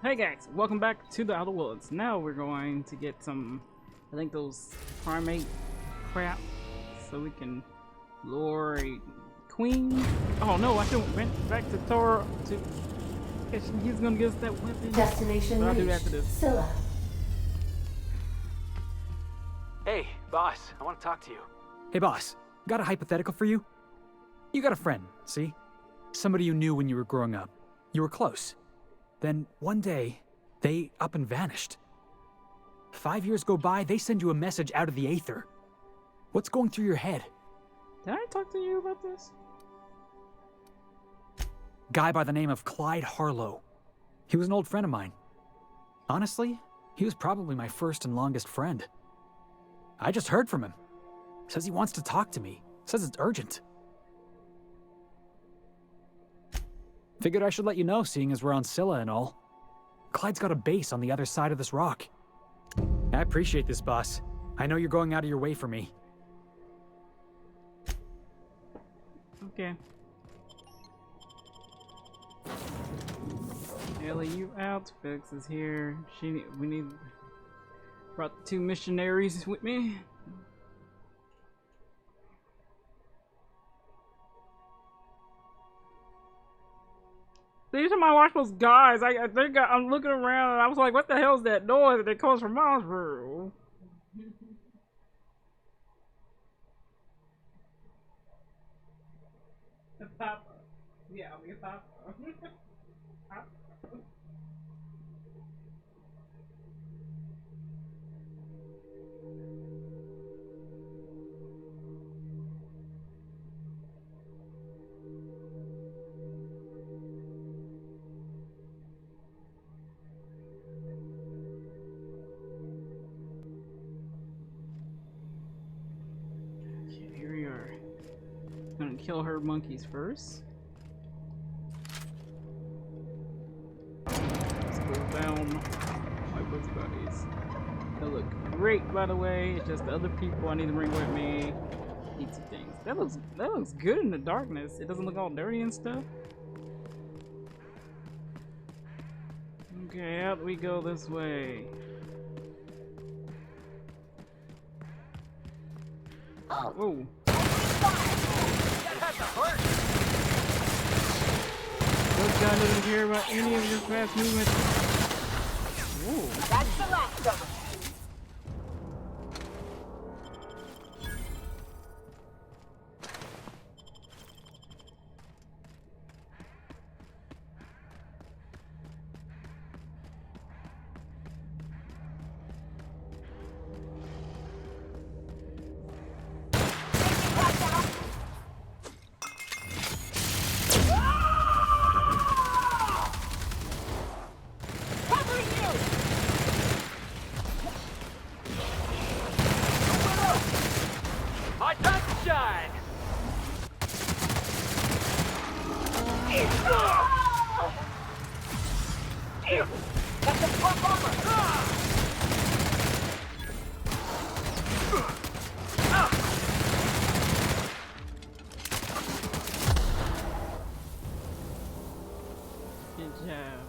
Hey guys, welcome back to the Outer Woods. Now we're going to get some, I think those primate crap, so we can lure a queen. Oh no, I should have went back to Toro to. He's gonna give us that weapon. Destination But I'll do reached. that after this. Scylla. Hey, boss, I want to talk to you. Hey boss, got a hypothetical for you? You got a friend, see? Somebody you knew when you were growing up. You were close. Then one day, they up and vanished. 5 years go by, they send you a message out of the aether. What's going through your head? Did I talk to you about this? Guy by the name of Clyde Harlow. He was an old friend of mine. Honestly, he was probably my first and longest friend. I just heard from him. Says he wants to talk to me. Says it's urgent. Figured I should let you know, seeing as we're on Scylla and all. Clyde's got a base on the other side of this rock. I appreciate this, boss. I know you're going out of your way for me. Okay. Ellie, you out. Felix is here. We need. Brought the two missionaries with me. Each time I watch those guys, I think I'm looking around and I was like, what the hell is that noise that comes from Mosborough? Papa. Yeah, I'll be a Papa. Gonna kill her monkeys first. Let's go down my woods buddies. They look great, by the way. It's just the other people I need to bring with me. Need some things. That looks good in the darkness. It doesn't look all dirty and stuff. Okay, out we go this way. Whoa. This guy doesn't care about any of your fast movements. Whoa. That's the last of them. Good job.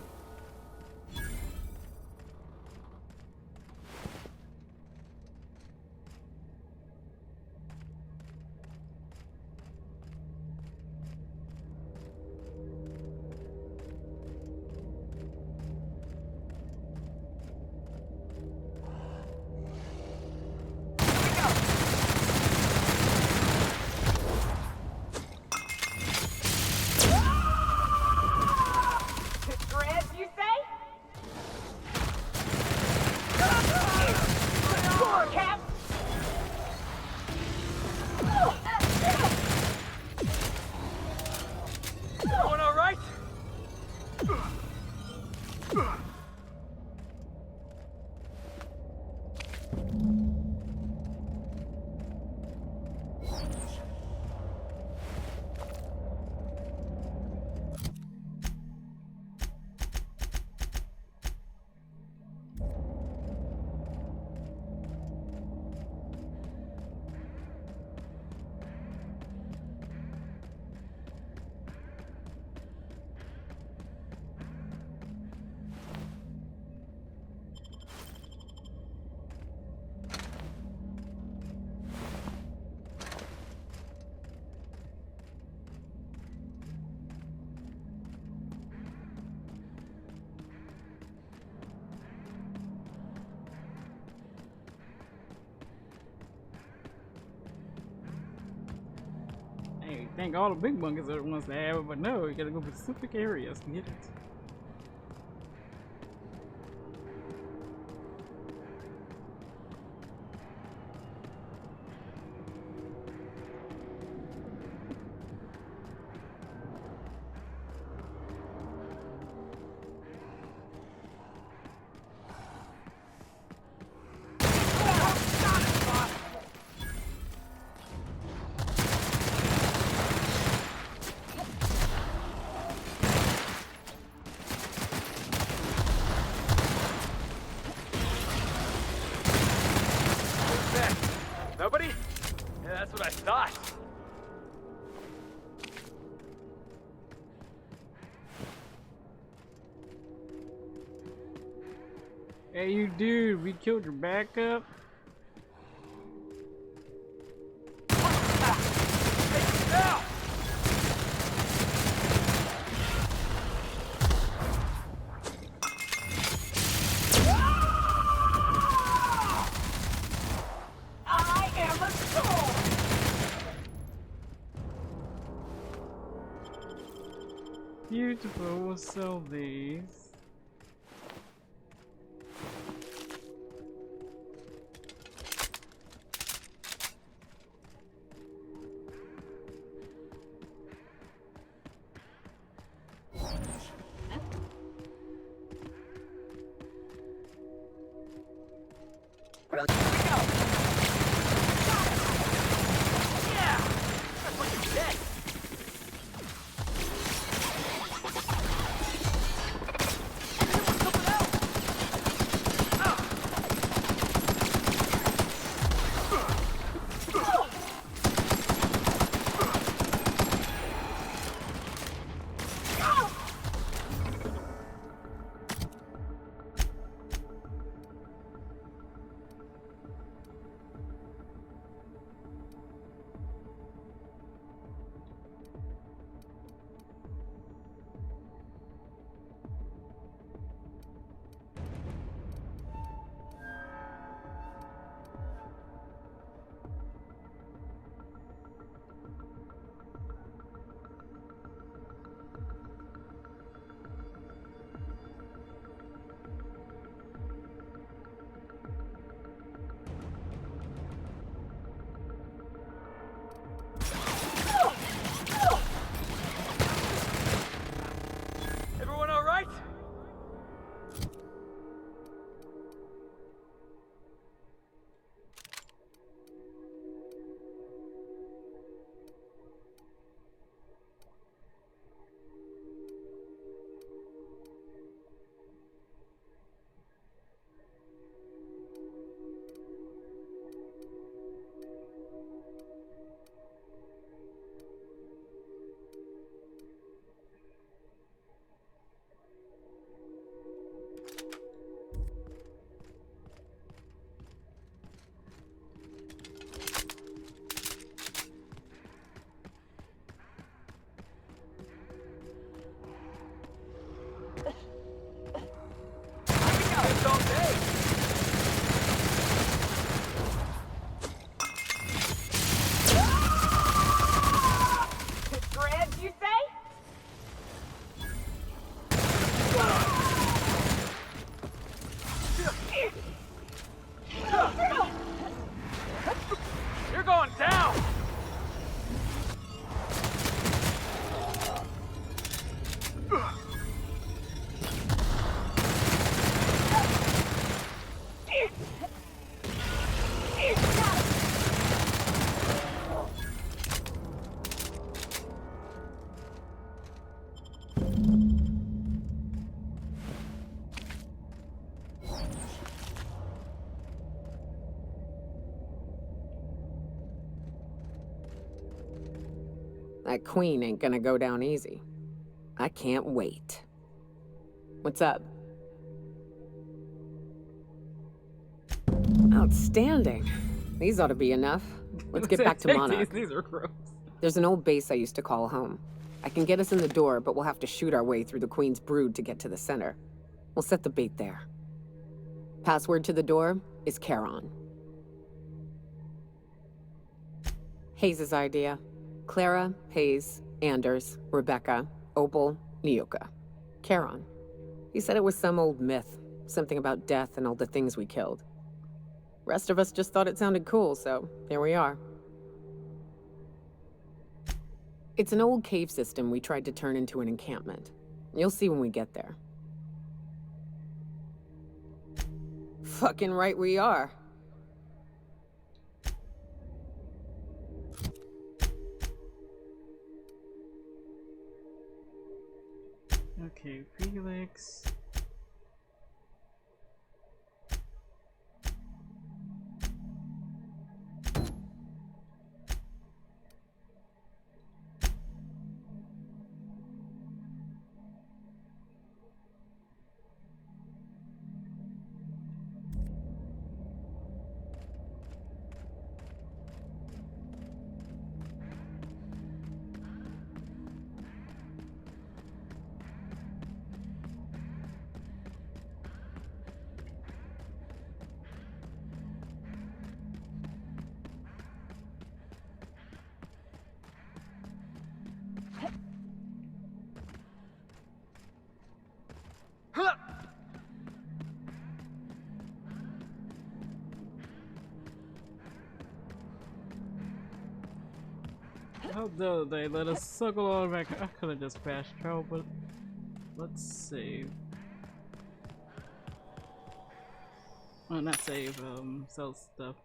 Hey, you think all the big bunkers are the ones that have it, but no, you gotta go to specific areas to get it. Nobody? Yeah, that's what I thought. Hey, you dude, we killed your backup. Now! I am a soul! Beautiful, we'll sell these. Yeah! That's what you said! Everyone all right? It's all day! Dreads, you say? You're going down! That queen ain't gonna go down easy. I can't wait. What's up? Outstanding. These ought to be enough. Let's get back to Monarch. These are gross. There's an old base I used to call home. I can get us in the door, but we'll have to shoot our way through the Queen's brood to get to the center. We'll set the bait there. Password to the door is Charon. Hayes' idea. Clara, Hayes, Anders, Rebecca, Opal, Nyoka. Charon. He said it was some old myth, something about death and all the things we killed. Rest of us just thought it sounded cool, so here we are. It's an old cave system we tried to turn into an encampment. You'll see when we get there. Fucking right we are. Okay, Felix. How dare they let us suckle all back? I could have just fast traveled, but let's save. Oh, not save, sell stuff.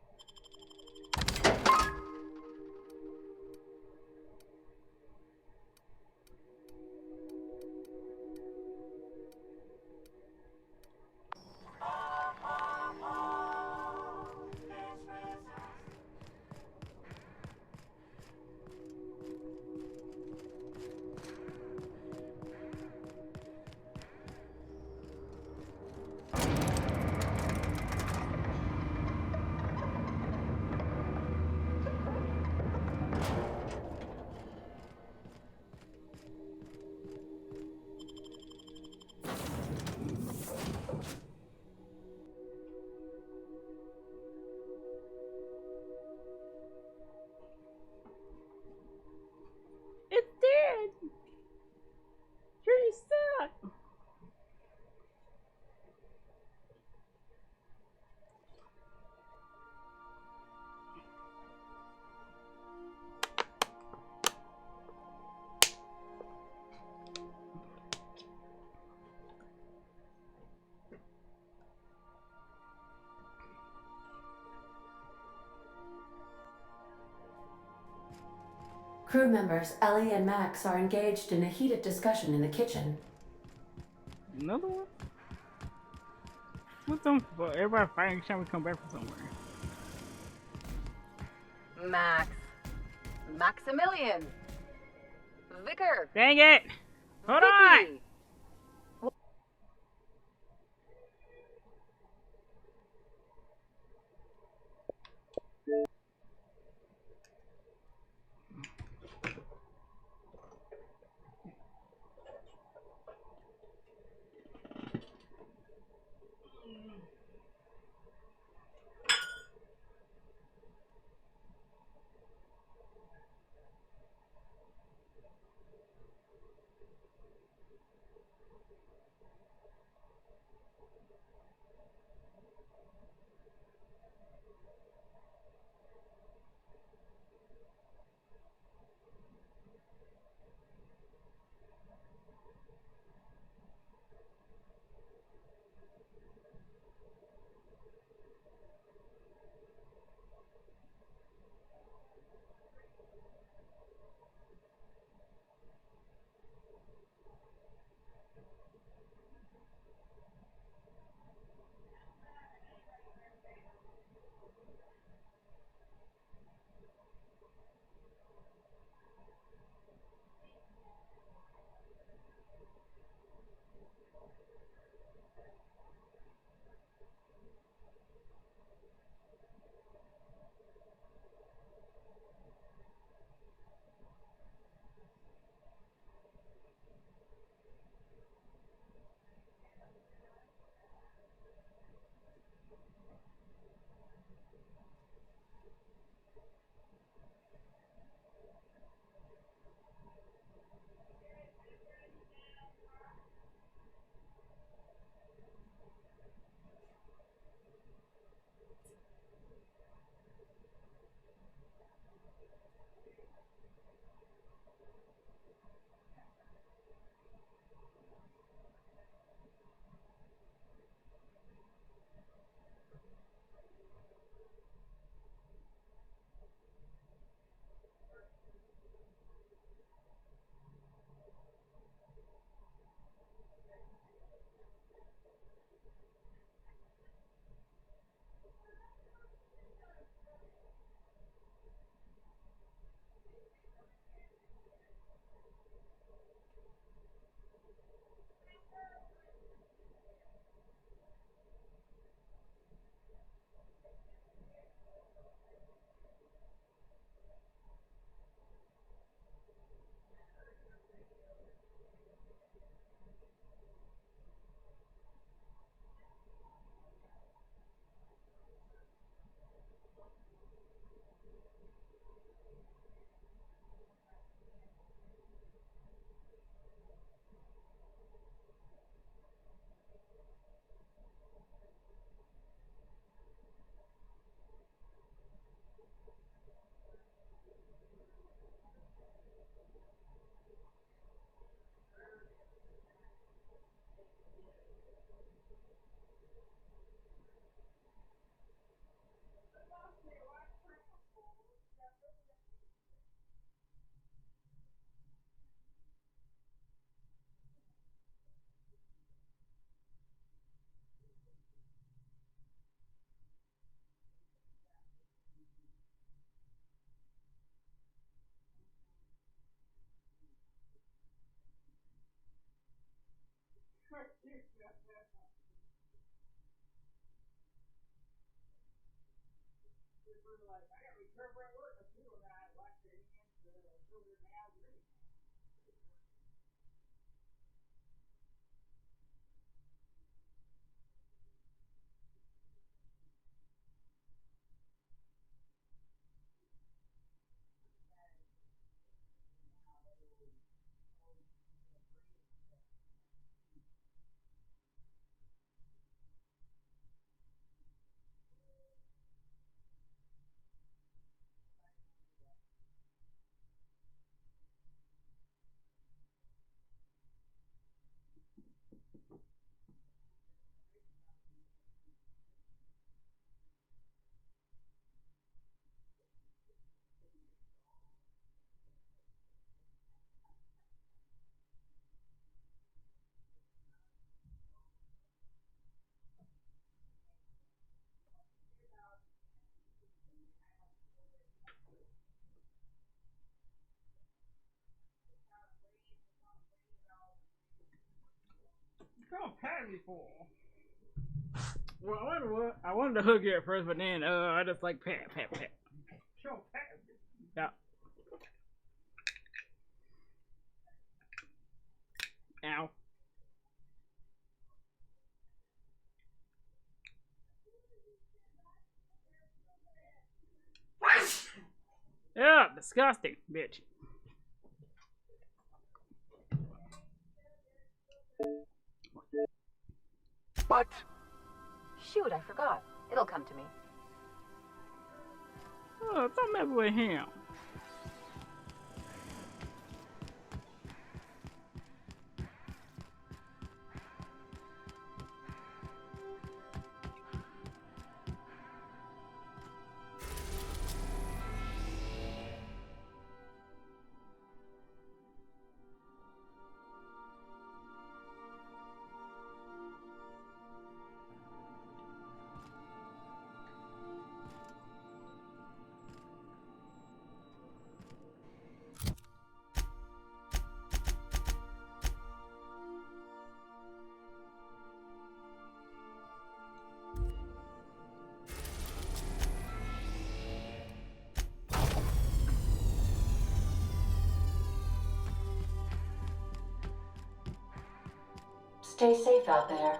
It did! Pretty suck! Crew members Ellie and Max are engaged in a heated discussion in the kitchen. Another one? What's them for? Everybody fighting each time we come back from somewhere. Max. Maximilian. Vicar. Dang it! Hold on! Vicky. Don't pat me for. Well, I wanted to hug you at first, but then I just like pat, pat, pat. Don't pat me. Yeah. Ow. Yeah, disgusting, bitch. What? Shoot, I forgot. It'll come to me. Oh, don't mess with him. Stay safe out there.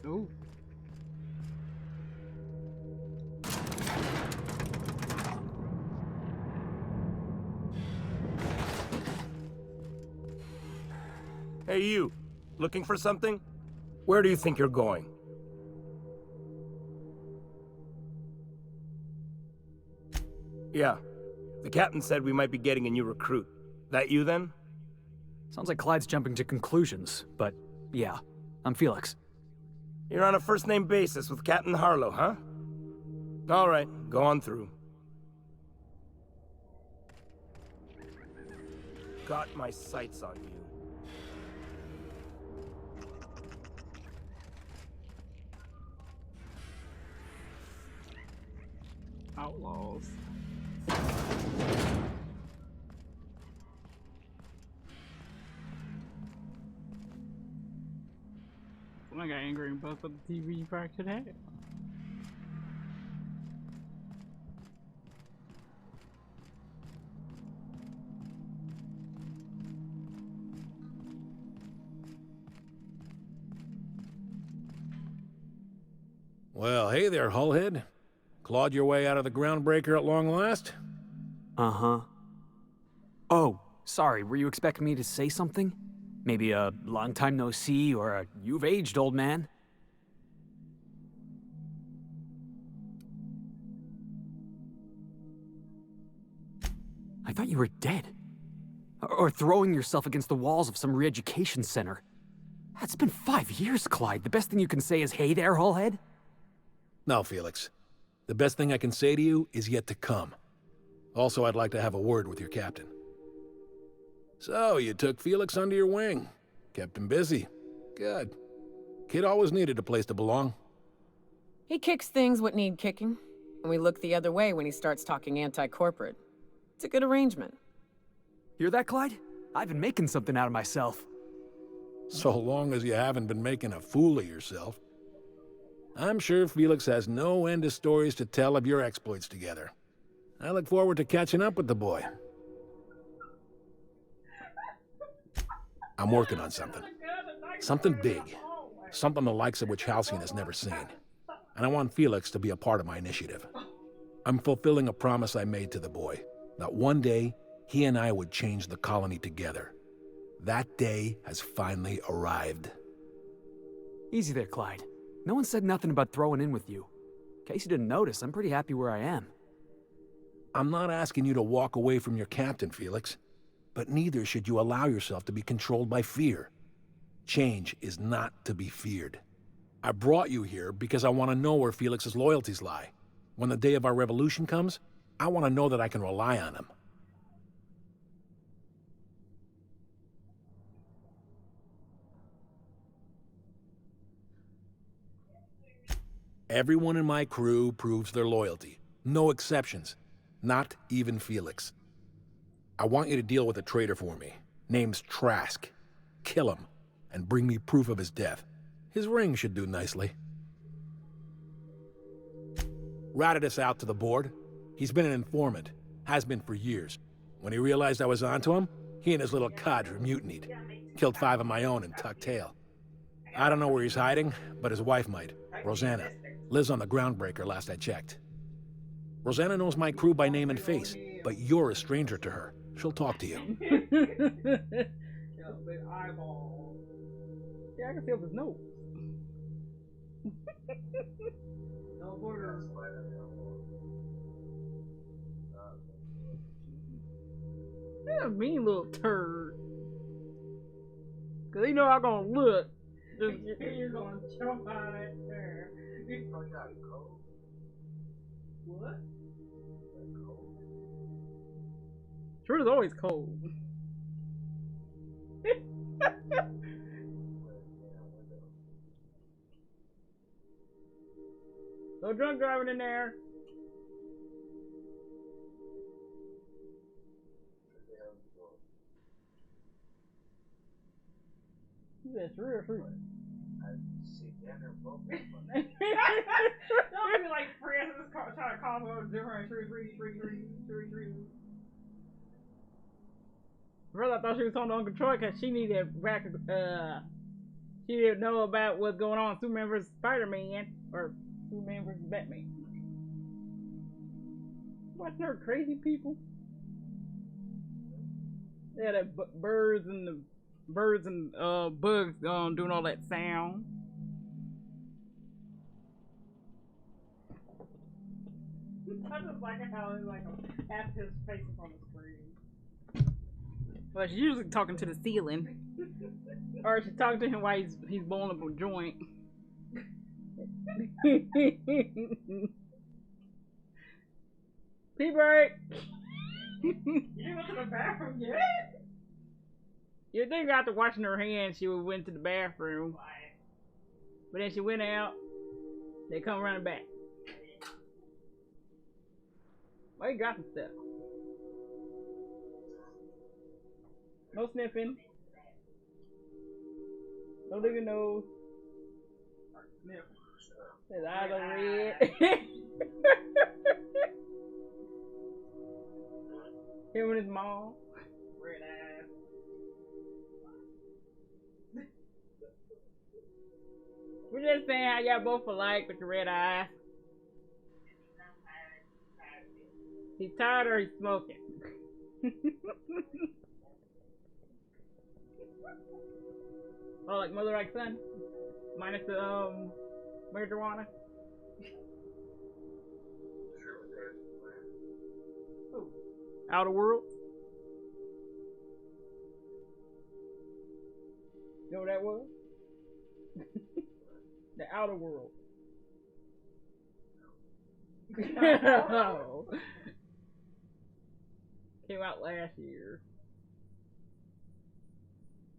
Ooh. Hey, you. Looking for something? Where do you think you're going? Yeah. The captain said we might be getting a new recruit. That you, then? Sounds like Clyde's jumping to conclusions, but yeah, I'm Felix. You're on a first-name basis with Captain Harlow, huh? All right, go on through. Got my sights on you. Outlaws. When I got angry and buzzed up the TV, you probably could have. Well, hey there, Hullhead. Clawed your way out of the groundbreaker at long last? Uh-huh. Oh, sorry, were you expecting me to say something? Maybe a long time no see or a you've aged, old man? I thought you were dead. Or throwing yourself against the walls of some re-education center. It's been 5 years, Clyde. The best thing you can say is, hey there, Hullhead? No, Felix. The best thing I can say to you is yet to come. Also, I'd like to have a word with your captain. So, you took Felix under your wing. Kept him busy. Good. Kid always needed a place to belong. He kicks things what need kicking, and we look the other way when he starts talking anti-corporate. It's a good arrangement. Hear that, Clyde? I've been making something out of myself. So long as you haven't been making a fool of yourself. I'm sure Felix has no end of stories to tell of your exploits together. I look forward to catching up with the boy. I'm working on something. Something big. Something the likes of which Halcyon has never seen. And I want Felix to be a part of my initiative. I'm fulfilling a promise I made to the boy, that one day he and I would change the colony together. That day has finally arrived. Easy there, Clyde. No one said nothing about throwing in with you. In case you didn't notice, I'm pretty happy where I am. I'm not asking you to walk away from your captain, Felix. But neither should you allow yourself to be controlled by fear. Change is not to be feared. I brought you here because I want to know where Felix's loyalties lie. When the day of our revolution comes, I want to know that I can rely on him. Everyone in my crew proves their loyalty. No exceptions. Not even Felix. I want you to deal with a traitor for me. Name's Trask. Kill him, and bring me proof of his death. His ring should do nicely. Ratted us out to the board. He's been an informant. Has been for years. When he realized I was onto him, he and his little cadre mutinied. Killed 5 of my own and tucked tail. I don't know where he's hiding, but his wife might. Rosanna. Lives on the groundbreaker last I checked. Rosanna knows my crew by name and face, but you're a stranger to her. She'll talk to you. Yeah, I can feel his nose. You're a mean little turd. Cause you know I'm gonna look. You're gonna jump out of that chair. What? Truth is always cold. No drunk driving in there. That's real fruit. Don't be like Francis trying to call her different tree. First I thought she was talking to Uncle Troy because she needed back She didn't know about what's going on. Superman versus Spider-Man, or Superman versus Batman. Watching her crazy people. Yeah, that birds and bugs doing all that sound. I just like how it's like half his face is on the screen. Well, she's usually talking to the ceiling. Or she's talking to him while he's blowing up a joint. Pee break! You went to the bathroom yet? You'd think after washing her hands she would went to the bathroom. But then she went out. They come running back. Why you dropping stuff? No sniffing. No digging nose. Sniff. His eyes are red. Him and his mom. Red eyes. We're just saying how y'all both alike with your red eyes. He's tired or he's smoking. Oh, like mother like son? Minus the marijuana? Ooh. Outer Worlds? You know what that was? The Outer World. No. Came out last year.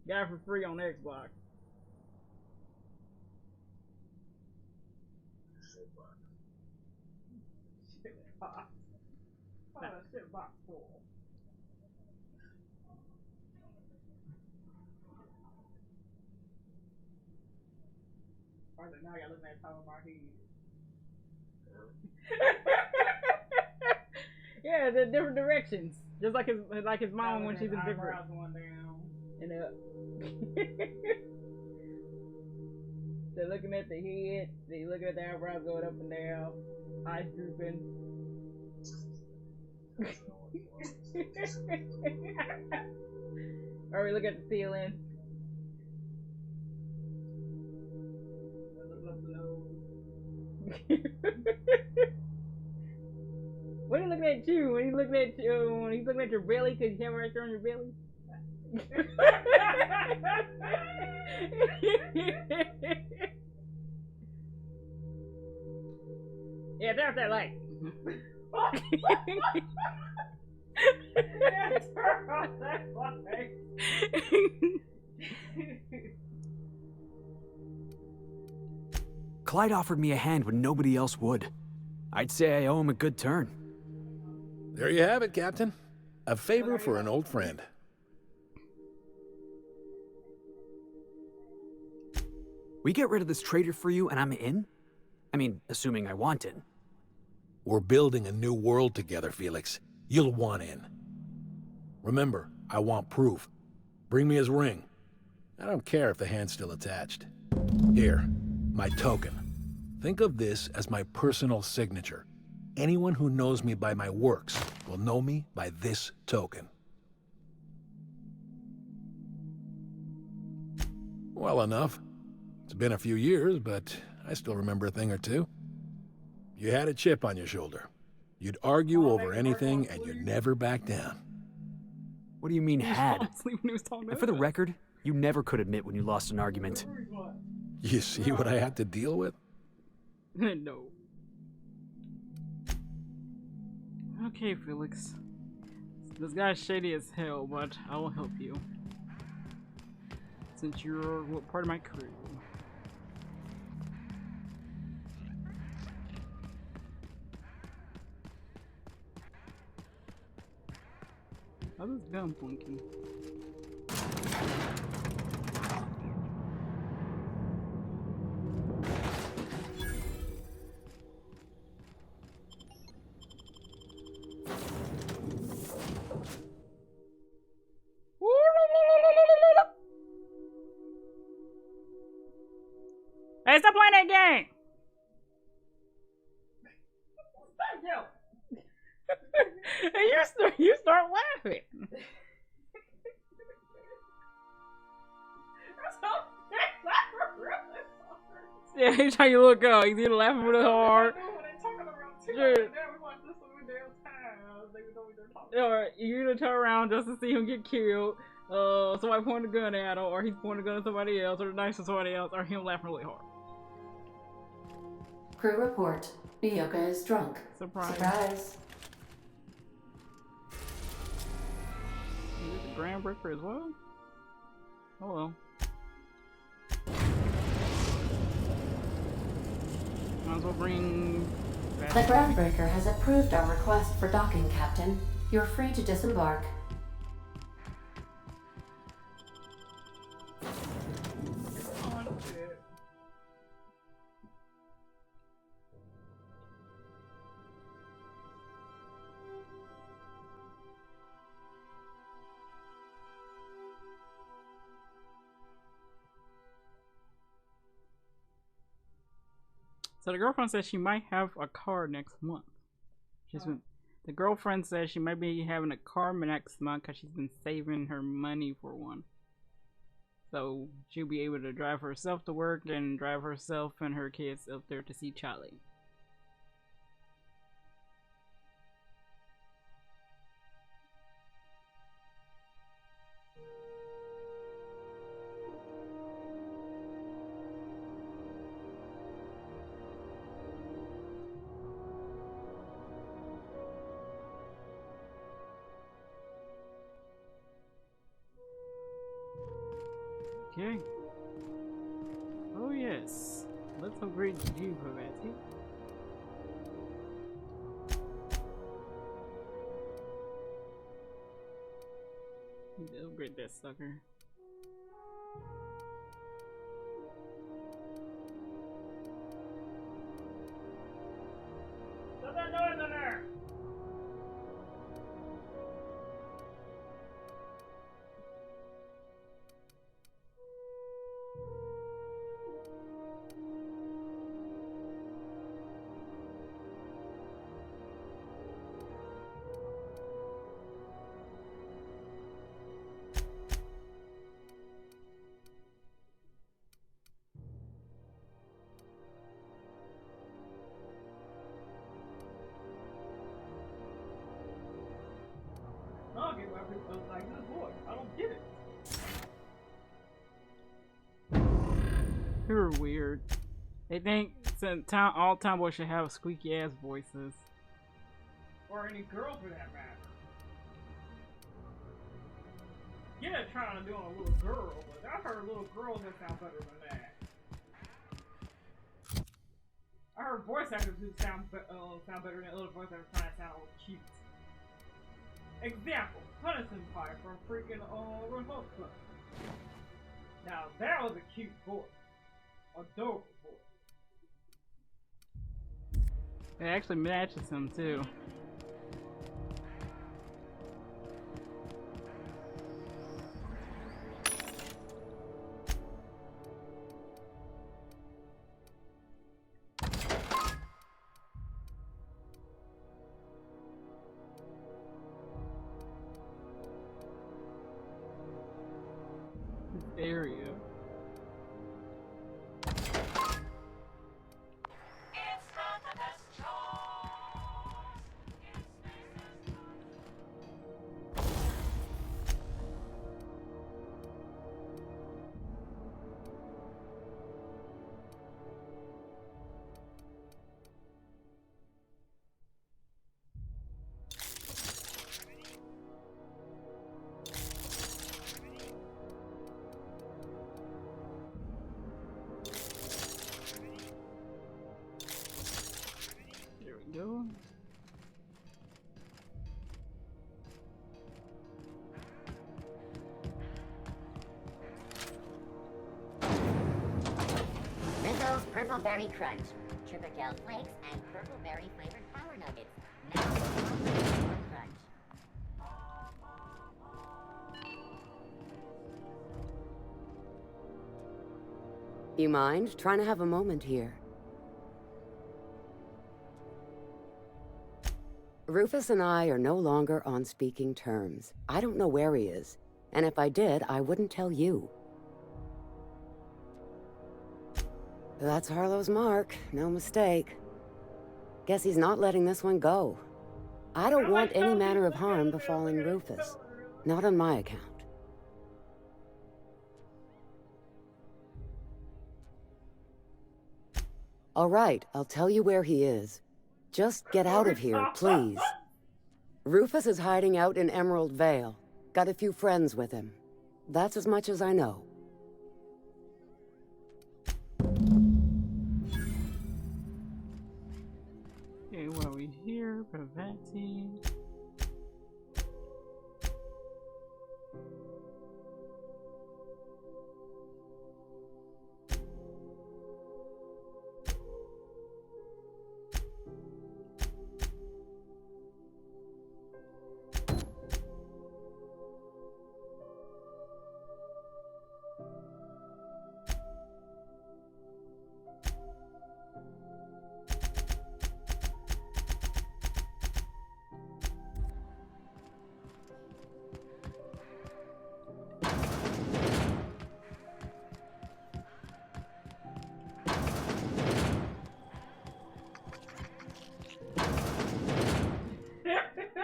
Got it for free on Xbox. Shitbox. Oh, a shitbox full. Alright, now I gotta look at the top of my head. Yeah, the different directions. Just like his mom when she's in different. Eyebrows going down and up. They're looking at the head. They looking at the eyebrows going up and down. Eyes drooping. Or we look at the ceiling. Look up the nose. When he's looking at you, when he's looking at you, when he's looking at your belly, cause you have it right there on your belly. Yeah, turn off that light. Yeah, turn off that light. Clyde offered me a hand when nobody else would. I'd say I owe him a good turn. There you have it, Captain. A favor for an old friend. We get rid of this traitor for you and I'm in? I mean, assuming I want in. We're building a new world together, Felix. You'll want in. Remember, I want proof. Bring me his ring. I don't care if the hand's still attached. Here, my token. Think of this as my personal signature. Anyone who knows me by my works will know me by this token. Well enough. It's been a few years, but I still remember a thing or two. You had a chip on your shoulder. You'd argue over anything, and you never back down. What do you mean, had? And For the record, you never could admit when you lost an argument. You see what I had to deal with? No. Okay, Felix. This guy's shady as hell, but I will help you. Since you're part of my crew. How's this gun blinking? Hey, stop playing that game! Stop yelling. And you start laughing. Yeah, he's trying to look up. He's either laughing really hard. Or you either turn around just to see him get killed, somebody pointing a gun at him, or he's pointing a gun at somebody else, or the knife at somebody else, or him laughing really hard. Crew report. Nyoka is drunk. Surprise. Surprise. Is it the Groundbreaker as well? Oh well. Might as well bring... The Groundbreaker has approved our request for docking, Captain. You're free to disembark. So the girlfriend says she might have a car next month. The girlfriend says she might be having a car next month because she's been saving her money for one. So she'll be able to drive herself to work and drive herself and her kids up there to see Charlie. Okay. Oh yes. Let's upgrade you for that. Need to upgrade that sucker. Stop that noise in there. I don't get why people like this boy. I don't get it. You're weird. They think all tomboys should have squeaky ass voices. Or any girl for that matter. Yeah, trying to do on a little girl, but I've heard little girls that sound better than that. I heard voice actors do sound better than other voice actors trying to sound all cute. Example, Punishing Pie from freaking Remote Club. Now that was a cute voice. Adorable voice. It actually matches him too. Area. Go. Rizzo's Purple Berry Crunch, Triple Gel Flakes, and Purple Berry flavored Power Nuggets. Now for crunch. You mind? Trying to have a moment here. Rufus and I are no longer on speaking terms. I don't know where he is, and if I did, I wouldn't tell you. That's Harlow's mark, no mistake. Guess he's not letting this one go. I don't want any manner of harm befalling Rufus. Not on my account. All right, I'll tell you where he is. Just get out of here, please. Rufus is hiding out in Emerald Vale. Got a few friends with him. That's as much as I know. Okay, what are we here? Preventing.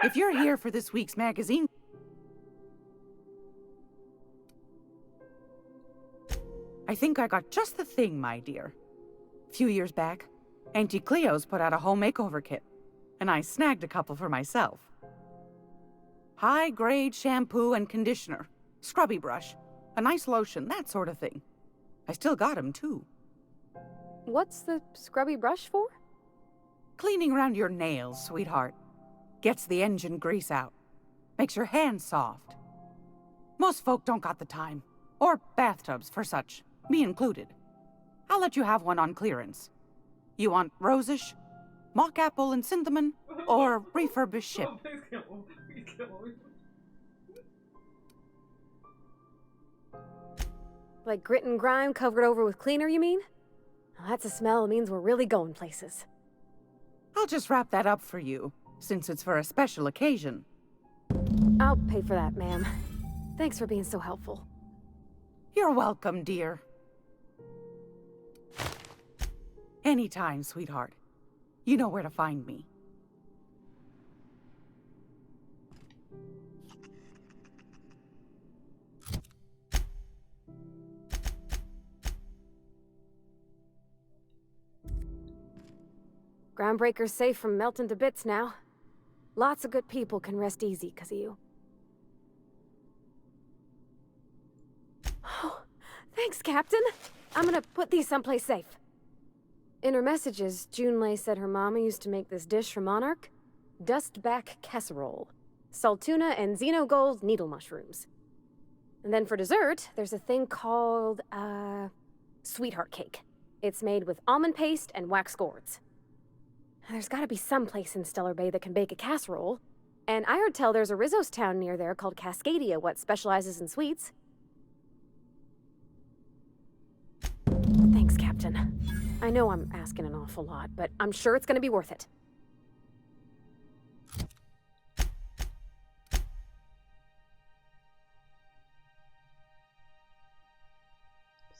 If you're here for this week's magazine, I think I got just the thing, my dear. A few years back, Auntie Cleo's put out a home makeover kit, and I snagged a couple for myself. High-grade shampoo and conditioner, scrubby brush, a nice lotion, that sort of thing. I still got 'em, too. What's the scrubby brush for? Cleaning around your nails, sweetheart. Gets the engine grease out. Makes your hands soft. Most folk don't got the time. Or bathtubs for such, me included. I'll let you have one on clearance. You want rosish, mock apple and cinnamon, or refurbished ship? Like grit and grime covered over with cleaner, you mean? Well, that's a smell that means we're really going places. I'll just wrap that up for you, since it's for a special occasion. I'll pay for that, ma'am. Thanks for being so helpful. You're welcome, dear. Anytime, sweetheart. You know where to find me. Groundbreaker's safe from melting to bits now. Lots of good people can rest easy because of you. Oh, thanks, Captain. I'm gonna put these someplace safe. In her messages, Junlei said her mama used to make this dish for Monarch. Dustback casserole. Salt tuna and xenogold needle mushrooms. And then for dessert, there's a thing called, sweetheart cake. It's made with almond paste and wax gourds. There's gotta be some place in Stellar Bay that can bake a casserole. And I heard tell there's a Rizzo's town near there called Cascadia what specializes in sweets. Thanks, Captain. I know I'm asking an awful lot, but I'm sure it's gonna be worth it.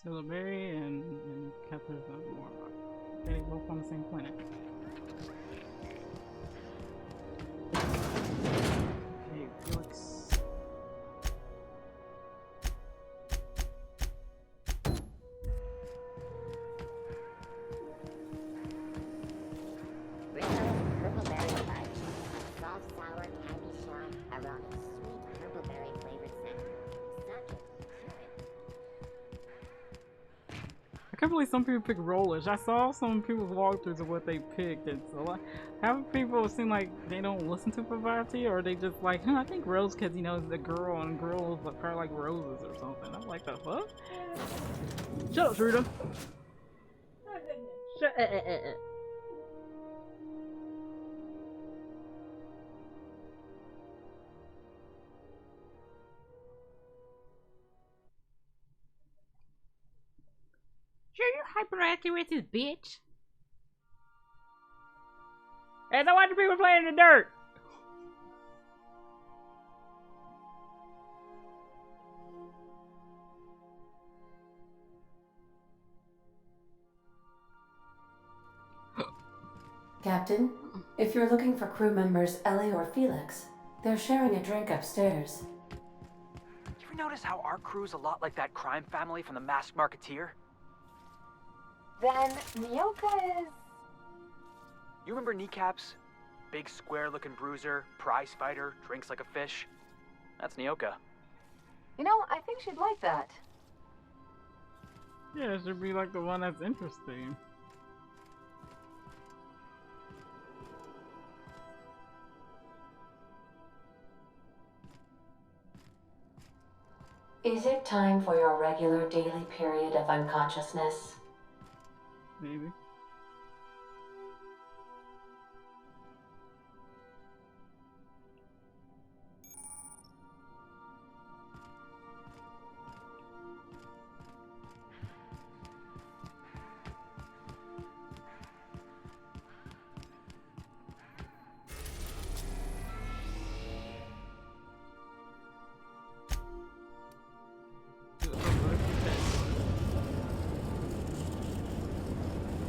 Silverberry and Cathars of Warlock. They both on the same planet. Okay, Felix. Purple-berry fudge. A soft, sour candy shell around a sweet purple-berry flavored center. Such a I can't believe some people pick rollers. I saw some people's walkthroughs of what they picked. It's a lot. Half people seem like they don't listen to Variety, or they just like, I think Rose, because you know it's a girl and girls like probably like roses or something. I'm like, the fuck? Shut up, Shrita. Shut up. hyper accuracy, bitch. And I watch people playing in the dirt. Captain, if you're looking for crew members Ellie or Felix, they're sharing a drink upstairs. You ever notice how our crew's a lot like that crime family from the Masked Marketeer? Then Nyoka is... You remember Kneecaps? Big square-looking bruiser, prize fighter, drinks like a fish. That's Nyoka. You know, I think she'd like that. Yeah, it should be like the one that's interesting. Is it time for your regular daily period of unconsciousness? Maybe.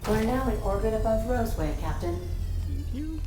We're now in orbit above Roseway, Captain. Thank you.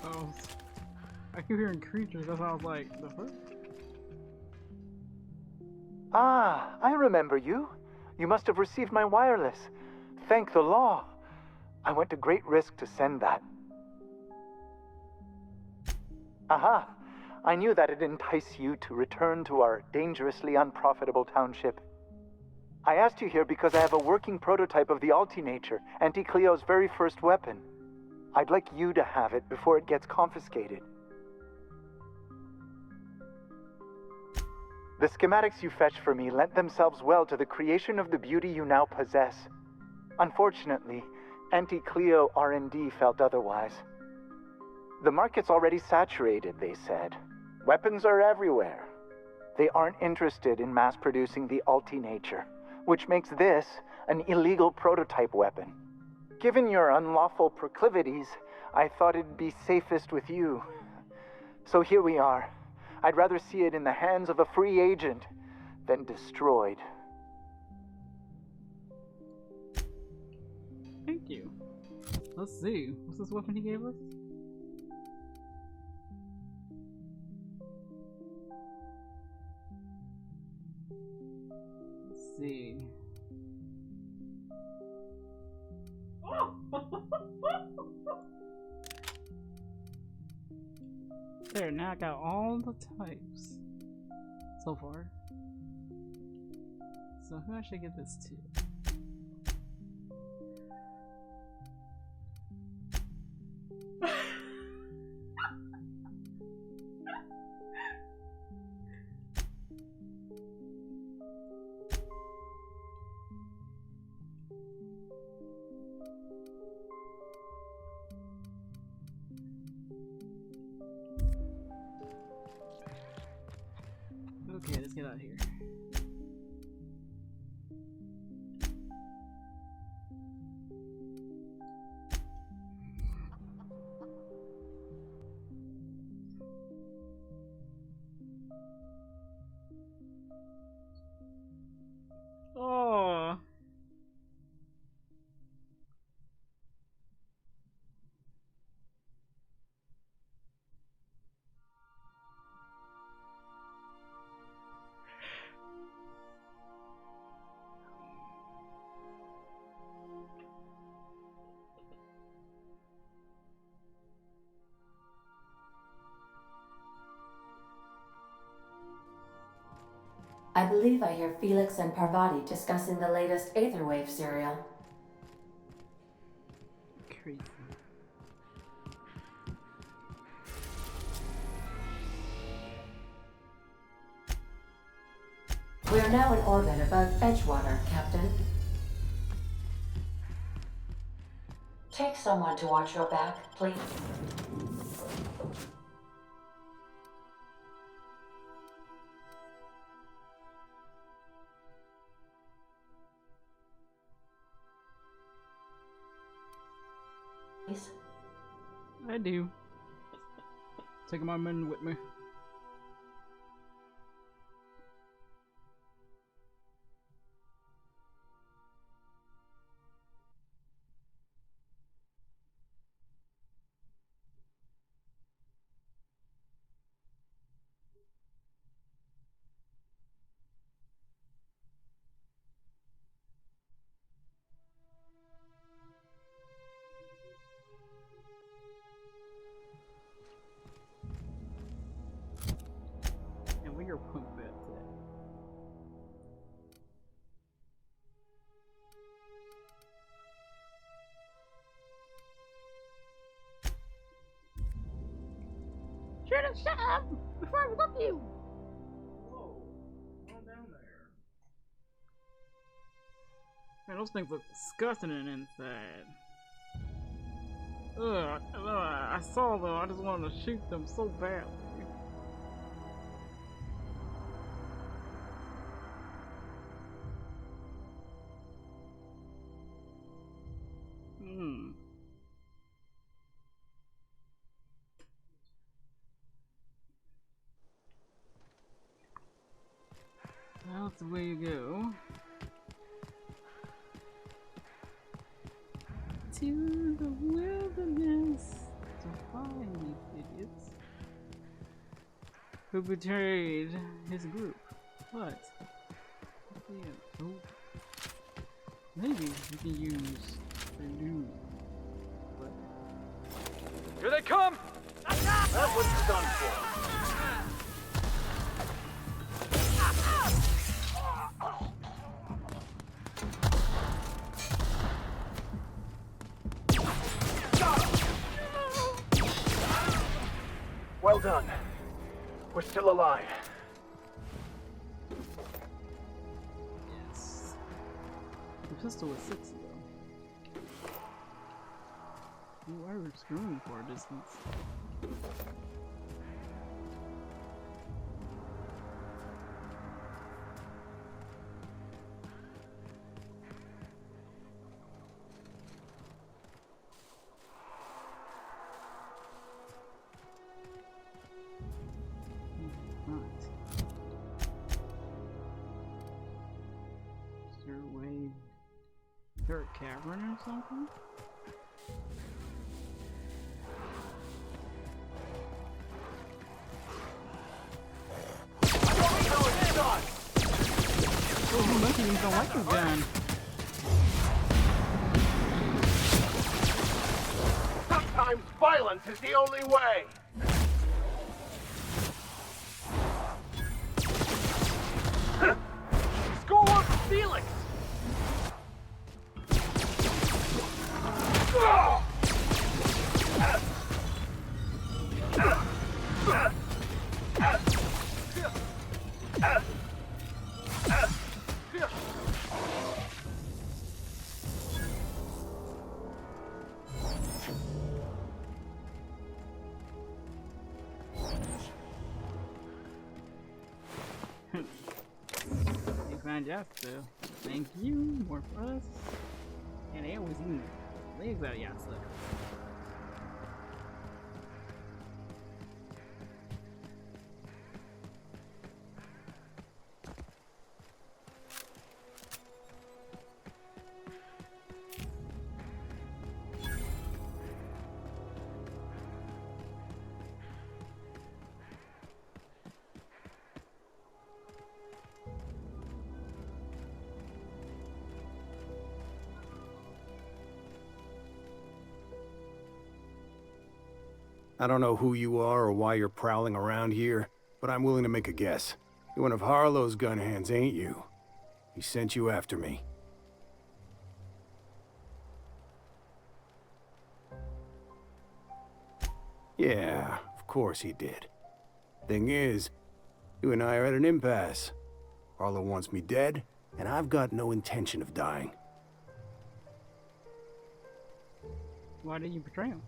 Oh, I keep hearing creatures. That's why I was like, the fuck? Ah, I remember you. You must have received my wireless. Thank the law. I went to great risk to send that. Aha! I knew that it'd entice you to return to our dangerously unprofitable township. I asked you here because I have a working prototype of the Altinature, Auntie Cleo's very first weapon. I'd like you to have it before it gets confiscated. The schematics you fetched for me lent themselves well to the creation of the beauty you now possess. Unfortunately, Auntie Cleo R&D felt otherwise. The market's already saturated, they said. Weapons are everywhere. They aren't interested in mass-producing the Altinature, which makes this an illegal prototype weapon. Given your unlawful proclivities, I thought it'd be safest with you. So here we are. I'd rather see it in the hands of a free agent than destroyed. Thank you. Let's see. What's this weapon he gave us? Let's see. There, now I got all the types so far. So who I should give this to? Okay, let's get out of here. Oh. I believe I hear Felix and Parvati discussing the latest Aetherwave serial. Crazy. We are now in orbit above Edgewater, Captain. Take someone to watch your back, please. I do. Taking my men with me. And where your punk beds at? Shut up before I whip you! Whoa, calm down there. Man, those things look disgusting inside. Ugh, I saw them, I just wanted to shoot them so badly. That's the way you go. To the wilderness to find these idiots who betrayed his group. But yeah, oh, maybe we can use a new weapon. Here they come! That was done for. Well done. We're still alive. Yes. The pistol was 6 though. Ooh, I was screwing for a distance. Cavern or something? Obsidians don't like his gun. Sometimes violence is the only way. School of Felix! They found y'all still. Thank you. More for us. And they always eating the legs out of y'all stuff. I don't know who you are or why you're prowling around here, but I'm willing to make a guess. You're one of Harlow's gun hands, ain't you? He sent you after me. Yeah, of course he did. Thing is, you and I are at an impasse. Harlow wants me dead, and I've got no intention of dying. Why did you betray him?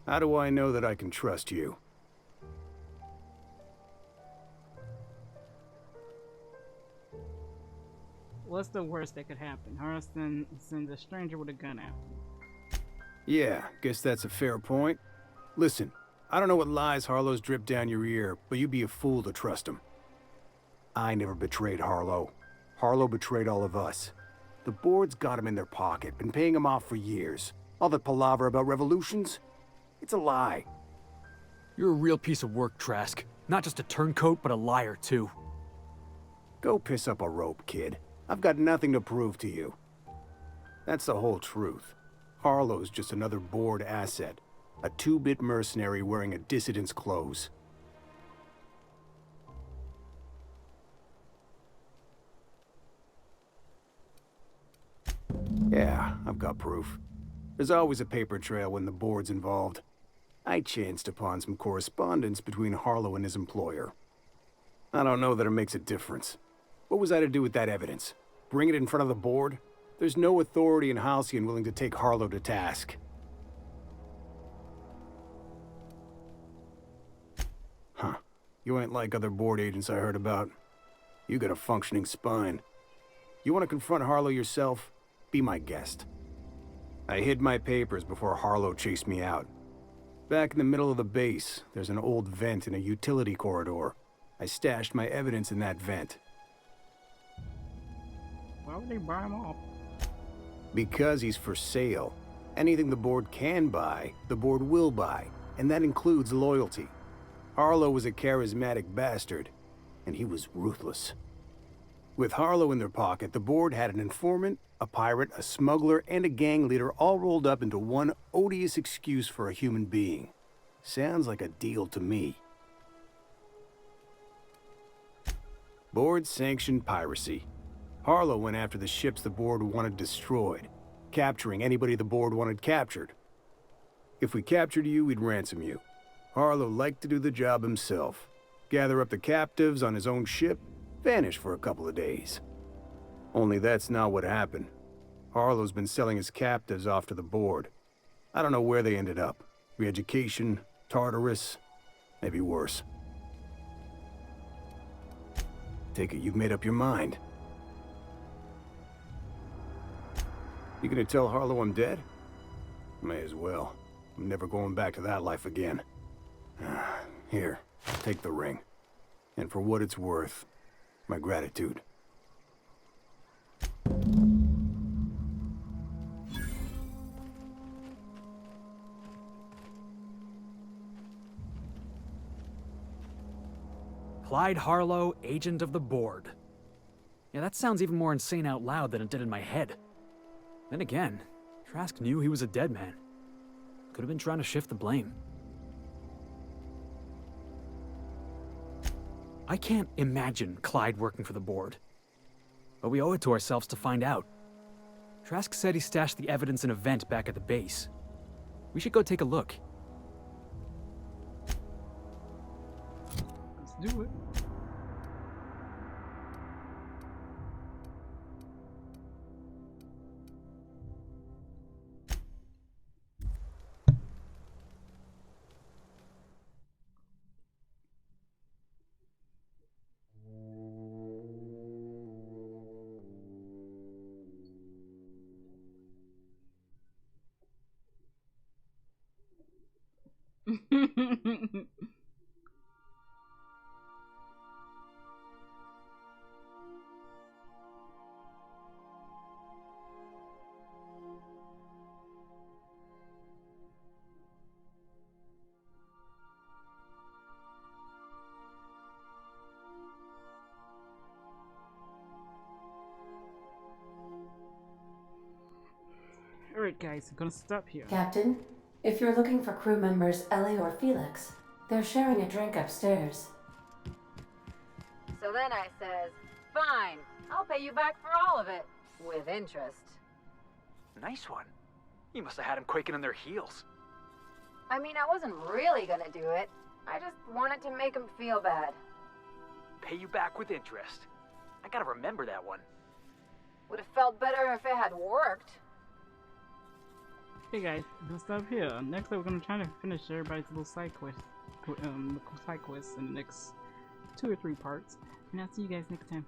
How do I know that I can trust you? What's the worst that could happen? Harrison sends a stranger with a gun after you. Yeah, guess that's a fair point. Listen, I don't know what lies Harlow's dripped down your ear, but you'd be a fool to trust him. I never betrayed Harlow. Harlow betrayed all of us. The board's got him in their pocket, been paying him off for years. All that palaver about revolutions? It's a lie. You're a real piece of work, Trask. Not just a turncoat, but a liar, too. Go piss up a rope, kid. I've got nothing to prove to you. That's the whole truth. Harlow's just another board asset. A two-bit mercenary wearing a dissident's clothes. Yeah, I've got proof. There's always a paper trail when the board's involved. I chanced upon some correspondence between Harlow and his employer. I don't know that it makes a difference. What was I to do with that evidence? Bring it in front of the board? There's no authority in Halcyon willing to take Harlow to task. Huh. You ain't like other board agents I heard about. You got a functioning spine. You want to confront Harlow yourself? Be my guest. I hid my papers before Harlow chased me out. Back in the middle of the base, there's an old vent in a utility corridor. I stashed my evidence in that vent. Why would they buy him off? Because he's for sale. Anything the board can buy, the board will buy, and that includes loyalty. Harlow was a charismatic bastard, and he was ruthless. With Harlow in their pocket, the board had an informant, a pirate, a smuggler, and a gang leader all rolled up into one odious excuse for a human being. Sounds like a deal to me. Board sanctioned piracy. Harlow went after the ships the board wanted destroyed, capturing anybody the board wanted captured. If we captured you, we'd ransom you. Harlow liked to do the job himself. Gather up the captives on his own ship, vanish for a couple of days. Only that's not what happened. Harlow's been selling his captives off to the board. I don't know where they ended up. Re-education, Tartarus, maybe worse. Take it you've made up your mind. You gonna tell Harlow I'm dead? May as well. I'm never going back to that life again. Here, take the ring. And for what it's worth, my gratitude. Clyde Harlow, agent of the board. Yeah, that sounds even more insane out loud than it did in my head. Then again, Trask knew he was a dead man. Could have been trying to shift the blame. I can't imagine Clyde working for the board. But we owe it to ourselves to find out. Trask said he stashed the evidence in a vent back at the base. We should go take a look. Let's do it. Alright guys, I'm gonna stop here. Captain, if you're looking for crew members Ellie or Felix, they're sharing a drink upstairs. So then I says, fine, I'll pay you back for all of it, with interest. Nice one. You must have had them quaking in their heels. I mean, I wasn't really gonna do it. I just wanted to make him feel bad. Pay you back with interest. I gotta remember that one. Would have felt better if it had worked. Hey guys, I'm gonna stop here. Next up, we're gonna try to finish everybody's little side quest, side quests in the next 2 or 3 parts. And I'll see you guys next time.